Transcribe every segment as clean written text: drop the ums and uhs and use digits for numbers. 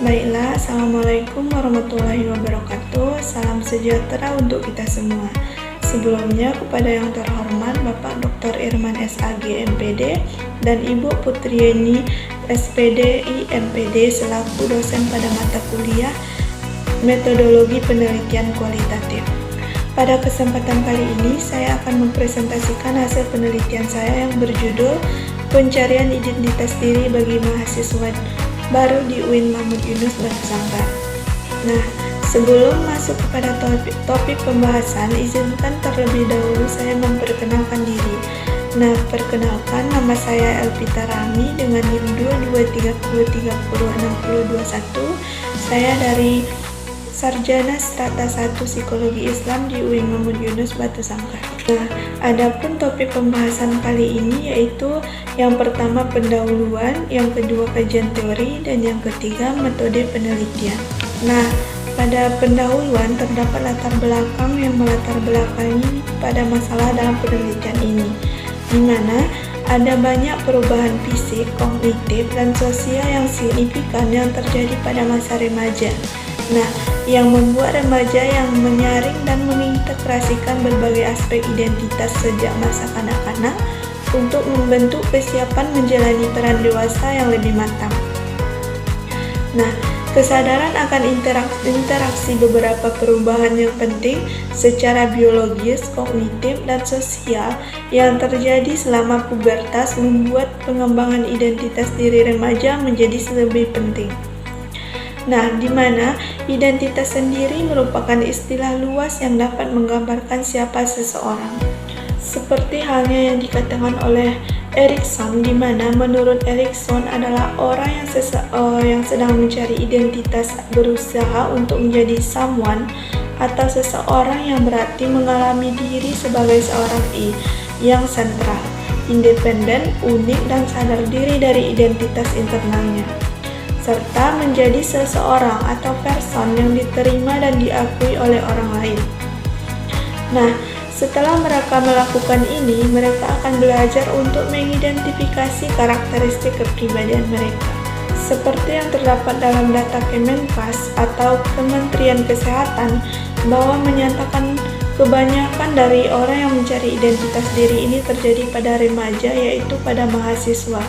Baiklah, Assalamualaikum warahmatullahi wabarakatuh. Salam sejahtera untuk kita semua. Sebelumnya, kepada yang terhormat Bapak Dr. Irman SAG MPD dan Ibu Putrieni SPDI MPD selaku dosen pada mata kuliah Metodologi Penelitian Kualitatif. Pada kesempatan kali ini, saya akan mempresentasikan hasil penelitian saya yang berjudul Pencarian Identitas Diri bagi Mahasiswa Baru di UIN Mahmud Yunus Batu Sangkar. Nah, sebelum masuk kepada topik pembahasan, izinkan terlebih dahulu saya memperkenalkan diri. Nah, perkenalkan, nama saya Elvita Rami dengan NIM 223030621. Saya dari Sarjana Strata 1 Psikologi Islam di UIN Mahmud Yunus Batu Sangkar. Nah, adapun topik pembahasan kali ini yaitu yang pertama pendahuluan, yang kedua kajian teori, dan yang ketiga metode penelitian. Nah, pada pendahuluan terdapat latar belakang yang melatar belakangi pada masalah dalam penelitian ini, di mana ada banyak perubahan fisik, kognitif, dan sosial yang signifikan yang terjadi pada masa remaja. Nah, yang membuat remaja yang menyaring dan mengintegrasikan berbagai aspek identitas sejak masa kanak-kanak untuk membentuk kesiapan menjalani peran dewasa yang lebih matang. Nah, kesadaran akan interaksi beberapa perubahan yang penting secara biologis, kognitif, dan sosial yang terjadi selama pubertas membuat pengembangan identitas diri remaja menjadi lebih penting. Nah, di mana identitas sendiri merupakan istilah luas yang dapat menggambarkan siapa seseorang. Seperti halnya yang dikatakan oleh Erikson, di mana menurut Erikson adalah orang yang sedang mencari identitas, berusaha untuk menjadi someone atau seseorang yang berarti mengalami diri sebagai seorang yang sentral, independen, unik, dan sadar diri dari identitas internalnya, serta menjadi seseorang atau person yang diterima dan diakui oleh orang lain. Nah, setelah mereka melakukan ini, mereka akan belajar untuk mengidentifikasi karakteristik kepribadian mereka. Seperti yang terdapat dalam data Kemenkes atau Kementerian Kesehatan, bahwa menyatakan kebanyakan dari orang yang mencari identitas diri ini terjadi pada remaja, yaitu pada mahasiswa.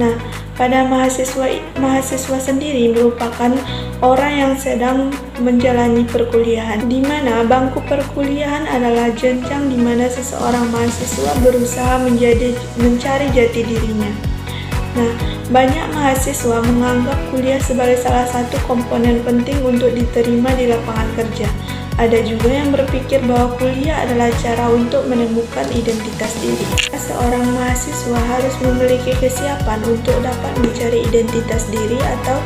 Nah, pada mahasiswa sendiri merupakan orang yang sedang menjalani perkuliahan, di mana bangku perkuliahan adalah jenjang di mana seseorang mahasiswa berusaha mencari jati dirinya. Nah, banyak mahasiswa menganggap kuliah sebagai salah satu komponen penting untuk diterima di lapangan kerja. Ada juga yang berpikir bahwa kuliah adalah cara untuk menemukan identitas diri. Seorang mahasiswa harus memiliki kesiapan untuk dapat mencari identitas diri atau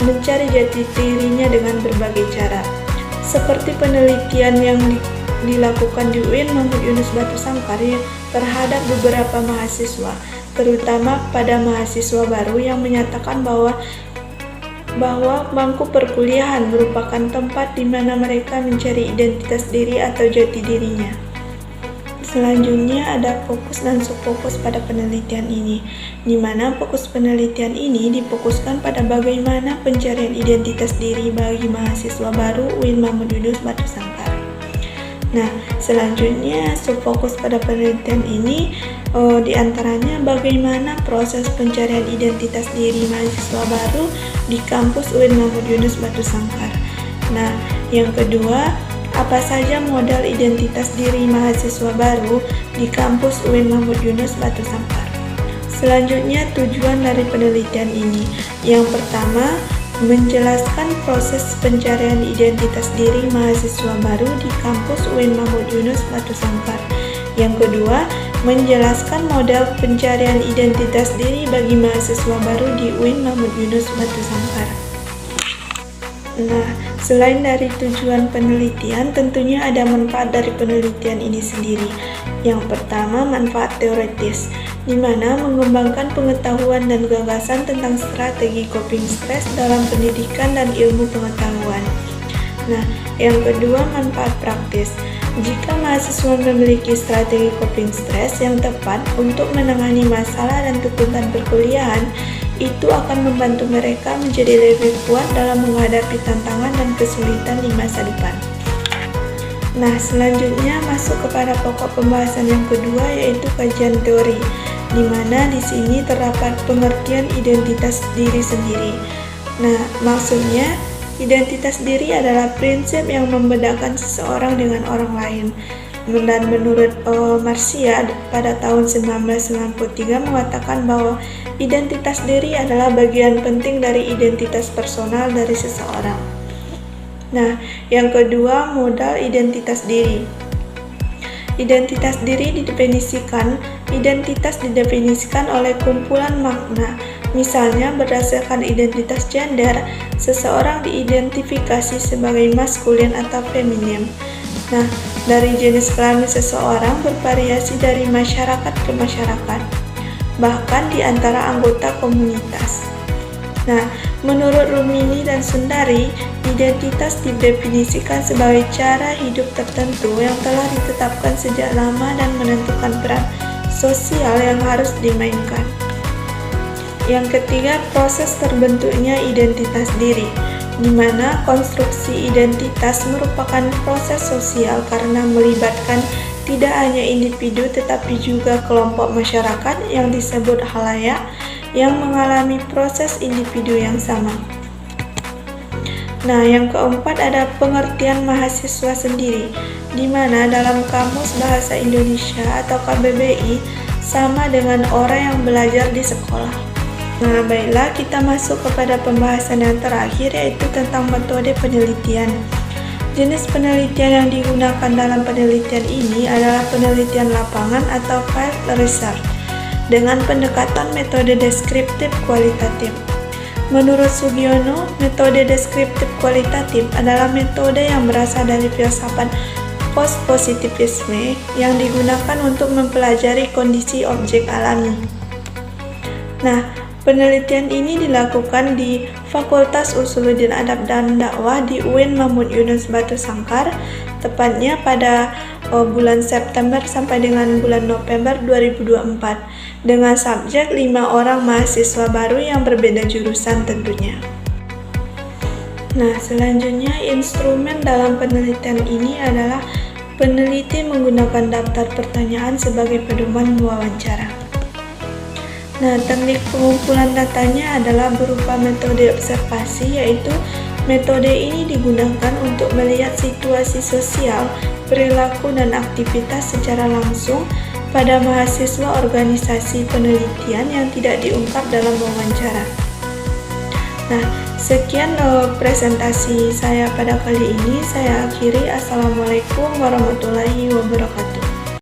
mencari jati dirinya dengan berbagai cara. Seperti penelitian yang dilakukan di UIN Mahmud Yunus Batu Sangkar terhadap beberapa mahasiswa, terutama pada mahasiswa baru yang menyatakan bahwa bangku perkuliahan merupakan tempat di mana mereka mencari identitas diri atau jati dirinya. Selanjutnya ada fokus dan subfokus pada penelitian ini, di mana fokus penelitian ini difokuskan pada bagaimana pencarian identitas diri bagi mahasiswa baru UIN Mahmud Yunus Batu Sangkar. Nah, selanjutnya subfokus pada penelitian ini diantaranya bagaimana proses pencarian identitas diri mahasiswa baru di kampus UIN Mahmud Yunus Batu Sangkar. Nah, yang kedua, apa saja modal identitas diri mahasiswa baru di kampus UIN Mahmud Yunus Batu Sangkar. Selanjutnya, tujuan dari penelitian ini. Yang pertama, menjelaskan proses pencarian identitas diri mahasiswa baru di kampus UIN Mahmud Yunus Batu Sangkar. Yang kedua, menjelaskan model pencarian identitas diri bagi mahasiswa baru di UIN Mahmud Yunus Batu Sangkar. Nah, selain dari tujuan penelitian, tentunya ada manfaat dari penelitian ini sendiri. Yang pertama, manfaat teoritis, di mana mengembangkan pengetahuan dan gagasan tentang strategi coping stres dalam pendidikan dan ilmu pengetahuan. Nah, yang kedua, manfaat praktis. Jika mahasiswa memiliki strategi coping stres yang tepat untuk menangani masalah dan tuntutan perkuliahan, itu akan membantu mereka menjadi lebih kuat dalam menghadapi tantangan dan kesulitan di masa depan. Nah, selanjutnya masuk kepada pokok pembahasan yang kedua, yaitu kajian teori, di mana di sini terdapat pengertian identitas diri sendiri. Nah, maksudnya identitas diri adalah prinsip yang membedakan seseorang dengan orang lain. Dan menurut Marcia pada tahun 1993 mengatakan bahwa identitas diri adalah bagian penting dari identitas personal dari seseorang. Nah, yang kedua, modal identitas diri. Identitas diri didefinisikan oleh kumpulan makna. Misalnya, berdasarkan identitas gender, seseorang diidentifikasi sebagai maskulin atau feminim. Nah, dari jenis kelamin seseorang bervariasi dari masyarakat ke masyarakat, bahkan di antara anggota komunitas. Nah, menurut Rumini dan Sundari, identitas didefinisikan sebagai cara hidup tertentu yang telah ditetapkan sejak lama dan menentukan peran sosial yang harus dimainkan. Yang ketiga, proses terbentuknya identitas diri, di mana konstruksi identitas merupakan proses sosial karena melibatkan tidak hanya individu tetapi juga kelompok masyarakat yang disebut khalayak yang mengalami proses individu yang sama. Nah, yang keempat ada pengertian mahasiswa sendiri, di mana dalam Kamus Bahasa Indonesia atau KBBI sama dengan orang yang belajar di sekolah. Nah, baiklah, kita masuk kepada pembahasan yang terakhir, yaitu tentang metode penelitian. Jenis penelitian yang digunakan dalam penelitian ini adalah penelitian lapangan atau field research dengan pendekatan metode deskriptif kualitatif. Menurut Sugiono, metode deskriptif kualitatif adalah metode yang berasal dari filsafat post-positivisme yang digunakan untuk mempelajari kondisi objek alami. Nah, penelitian ini dilakukan di Fakultas Usuluddin Adab dan Dakwah di UIN Mahmud Yunus Batu Sangkar, tepatnya pada bulan September sampai dengan bulan November 2024, dengan subjek 5 orang mahasiswa baru yang berbeda jurusan tentunya. Nah, selanjutnya instrumen dalam penelitian ini adalah peneliti menggunakan daftar pertanyaan sebagai pedoman wawancara. Nah, teknik pengumpulan datanya adalah berupa metode observasi, yaitu metode ini digunakan untuk melihat situasi sosial, perilaku, dan aktivitas secara langsung pada mahasiswa organisasi penelitian yang tidak diungkap dalam wawancara. Nah, sekian presentasi saya pada kali ini. Saya akhiri. Assalamualaikum warahmatullahi wabarakatuh.